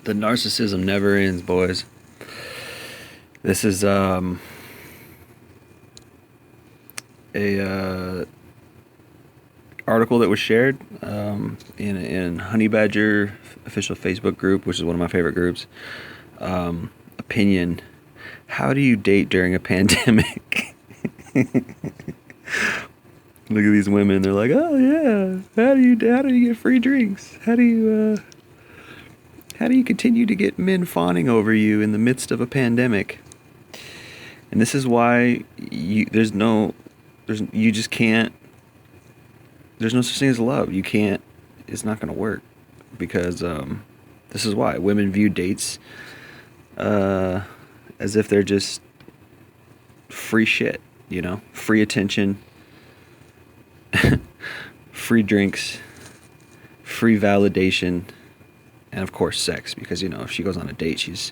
The narcissism never ends, boys. This is a article that was shared in Honey Badger official Facebook group, which is one of my favorite groups. Opinion: how do you date during a pandemic? Look at these women. They're like, oh yeah, how do you get free drinks? How do you continue to get men fawning over you in the midst of a pandemic? And this is why you just can't. There's no such thing as love. You can't. It's not going to work because this is why women view dates as if they're just free shit. Free attention, free drinks, free validation, and of course sex, because if she goes on a date, she's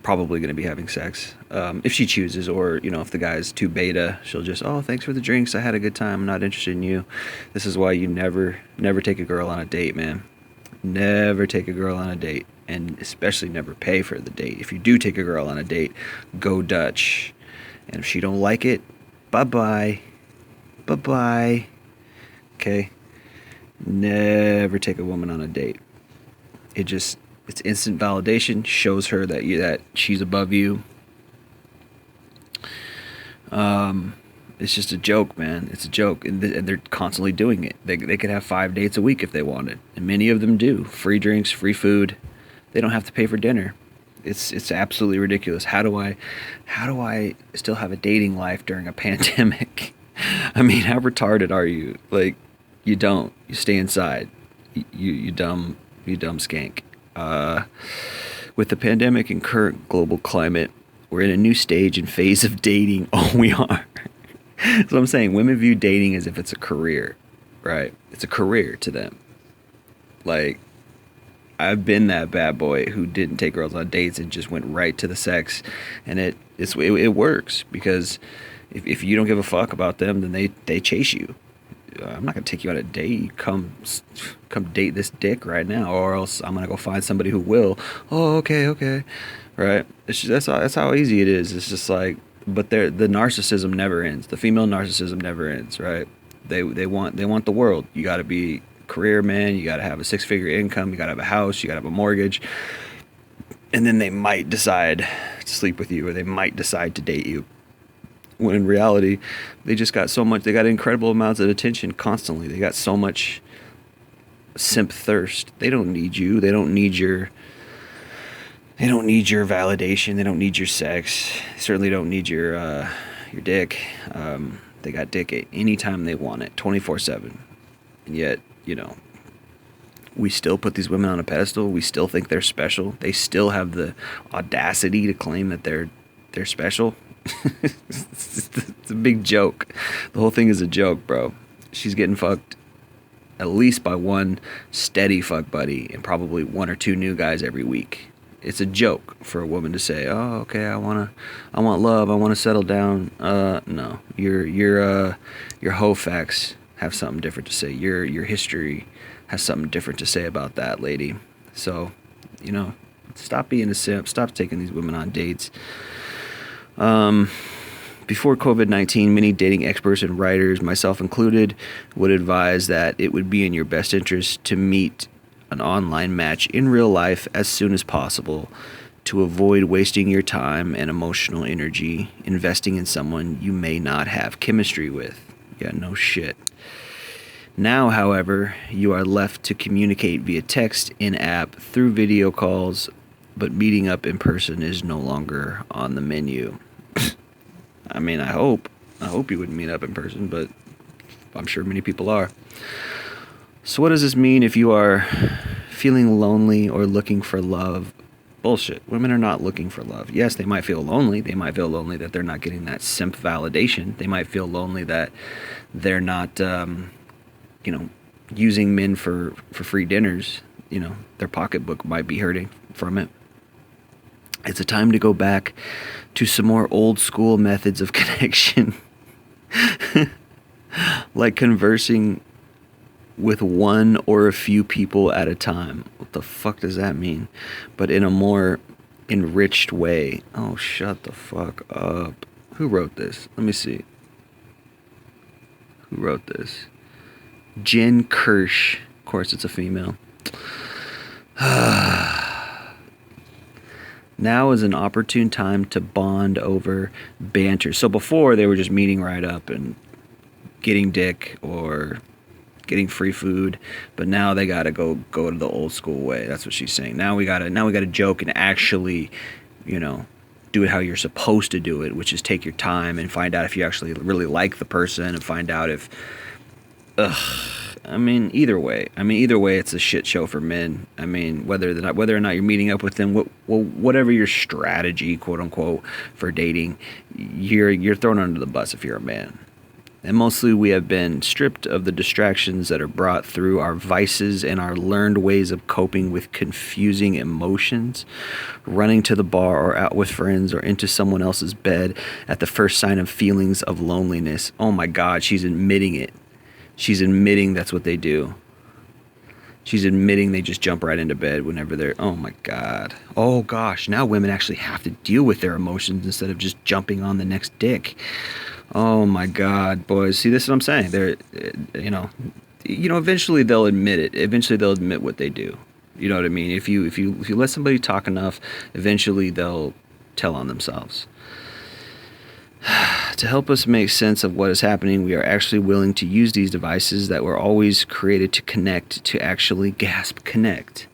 probably going to be having sex if she chooses, or if the guy's too beta, she'll just, oh, thanks for the drinks, I had a good time, I'm not interested in you. This is why you never take a girl on a date, man. Never take a girl on a date, and especially never pay for the date. If you do take a girl on a date, go Dutch, and if she don't like it, bye-bye. Okay? Never take a woman on a date. It's instant validation, shows her that she's above you. It's just a joke, man. It's a joke, and they're constantly doing it. They could have 5 dates a week if they wanted, and many of them do. Free drinks, free food. They don't have to pay for dinner. It's absolutely ridiculous. How do I still have a dating life during a pandemic? I mean, how retarded are you? Like, you don't. You stay inside. You dumb skank. With the pandemic and current global climate, we're in a new stage and phase of dating. Oh, we are. So I'm saying women view dating as if it's a career, right? It's a career to them. Like, I've been that bad boy who didn't take girls on dates and just went right to the sex, and it works, because if you don't give a fuck about them, then they chase you. I'm not gonna take you on a date. Come date this dick right now, or else I'm gonna go find somebody who will. Oh, okay, right? It's just, that's how easy it is. It's just like, but the narcissism never ends. The female narcissism never ends, right? They want the world. You got to be career man. You got to have a 6-figure income. You got to have a house. You got to have a mortgage. And then they might decide to sleep with you, or they might decide to date you. When in reality, they just got so much. They got incredible amounts of attention constantly. They got so much simp thirst. They don't need you. They don't need your validation. They don't need your sex. They certainly don't need your dick. They got dick at any time they want it, 24/7. And yet, we still put these women on a pedestal. We still think they're special. They still have the audacity to claim that they're special. It's a big joke. The whole thing is a joke, bro. She's getting fucked at least by one steady fuck buddy and probably 1 or 2 new guys every week. It's a joke for a woman to say, "Oh, okay, I want love. I want to settle down." No, your hoe facts have something different to say. Your history has something different to say about that, lady. So, stop being a simp. Stop taking these women on dates. Before COVID-19, many dating experts and writers, myself included, would advise that it would be in your best interest to meet an online match in real life as soon as possible, to avoid wasting your time and emotional energy investing in someone you may not have chemistry with. Yeah, no shit. Now, however, you are left to communicate via text, in-app, through video calls, but meeting up in person is no longer on the menu. I mean, I hope you would meet up in person, but I'm sure many people are. So what does this mean if you are feeling lonely or looking for love? Bullshit. Women are not looking for love. Yes, they might feel lonely. They might feel lonely that they're not getting that simp validation. They might feel lonely that they're not, using men for free dinners. Their pocketbook might be hurting from it. It's a time to go back to some more old school methods of connection. Like conversing with one or a few people at a time. What the fuck does that mean? But in a more enriched way. Oh, shut the fuck up. Who wrote this? Let me see. Who wrote this? Jen Kirsch. Of course, it's a female. Now is an opportune time to bond over banter. So before, they were just meeting right up and getting dick or getting free food, but now they gotta go to the old school way. That's what she's saying. Now we gotta joke and actually, do it how you're supposed to do it, which is take your time and find out if you actually really like the person and find out if. Either way, it's a shit show for men. Whether or not you're meeting up with them, whatever your strategy, quote unquote, for dating, you're thrown under the bus if you're a man. And mostly we have been stripped of the distractions that are brought through our vices and our learned ways of coping with confusing emotions. Running to the bar or out with friends or into someone else's bed at the first sign of feelings of loneliness. Oh my God, she's admitting it. She's admitting that's what they do. She's admitting they just jump right into bed whenever they're, oh my God. Oh gosh, now women actually have to deal with their emotions instead of just jumping on the next dick. Oh my God, boys. See, this is what I'm saying. They're, eventually they'll admit it. Eventually they'll admit what they do. You know what I mean? If you let somebody talk enough, eventually they'll tell on themselves. To help us make sense of what is happening, we are actually willing to use these devices that were always created to connect, to actually connect.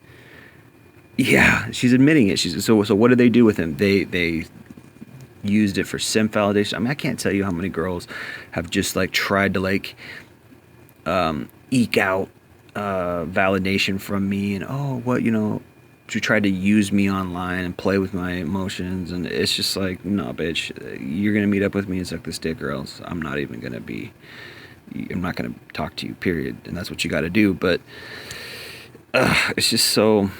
Yeah, she's admitting it. So what do they do with him? They used it for simp validation. I can't tell you how many girls have just tried to eke out validation from me and to try to use me online and play with my emotions, and it's just no, bitch, you're gonna meet up with me and suck this dick, or else I'm not gonna talk to you, period. And that's what you got to do. But it's just so.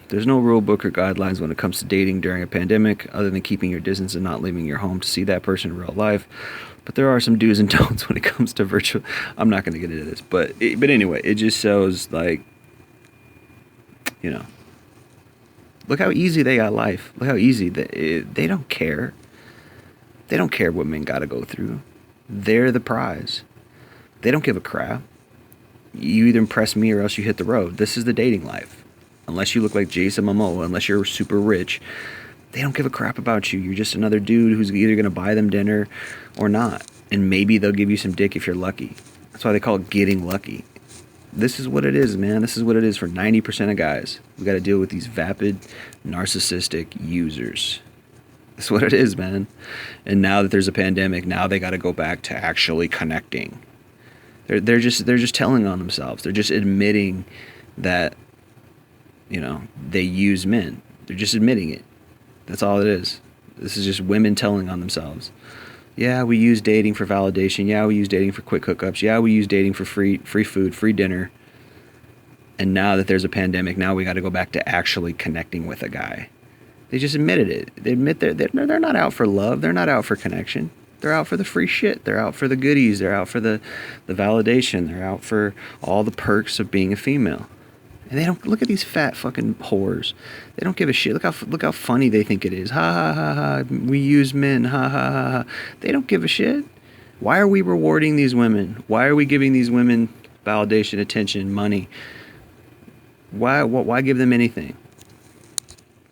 There's no rule book or guidelines when it comes to dating during a pandemic, other than keeping your distance and not leaving your home to see that person in real life. But there are some do's and don'ts when it comes to virtual. I'm not going to get into this, but anyway, it just shows look how easy they got life. Look how easy they don't care. They don't care what men got to go through. They're the prize. They don't give a crap. You either impress me or else you hit the road. This is the dating life. Unless you look like Jason Momoa, unless you're super rich, they don't give a crap about you. You're just another dude who's either going to buy them dinner or not. And maybe they'll give you some dick if you're lucky. That's why they call it getting lucky. This is what it is, man. This is what it is for 90% of guys. We got to deal with these vapid, narcissistic users. That's what it is, man. And now that there's a pandemic, now they got to go back to actually connecting. They're just telling on themselves. They're just admitting that they use men. They're just admitting it. That's all it is. This is just women telling on themselves. Yeah, we use dating for validation. Yeah, we use dating for quick hookups. Yeah, we use dating for free food, free dinner. And now that there's a pandemic, now we got to go back to actually connecting with a guy. They just admitted it. They admit they're not out for love. They're not out for connection. They're out for the free shit. They're out for the goodies. They're out for the validation. They're out for all the perks of being a female. And they don't look at these fat fucking whores. They don't give a shit. Look how funny they think it is. Ha ha ha ha. We use men. Ha ha ha ha. They don't give a shit. Why are we rewarding these women? Why are we giving these women validation, attention, money? Why give them anything?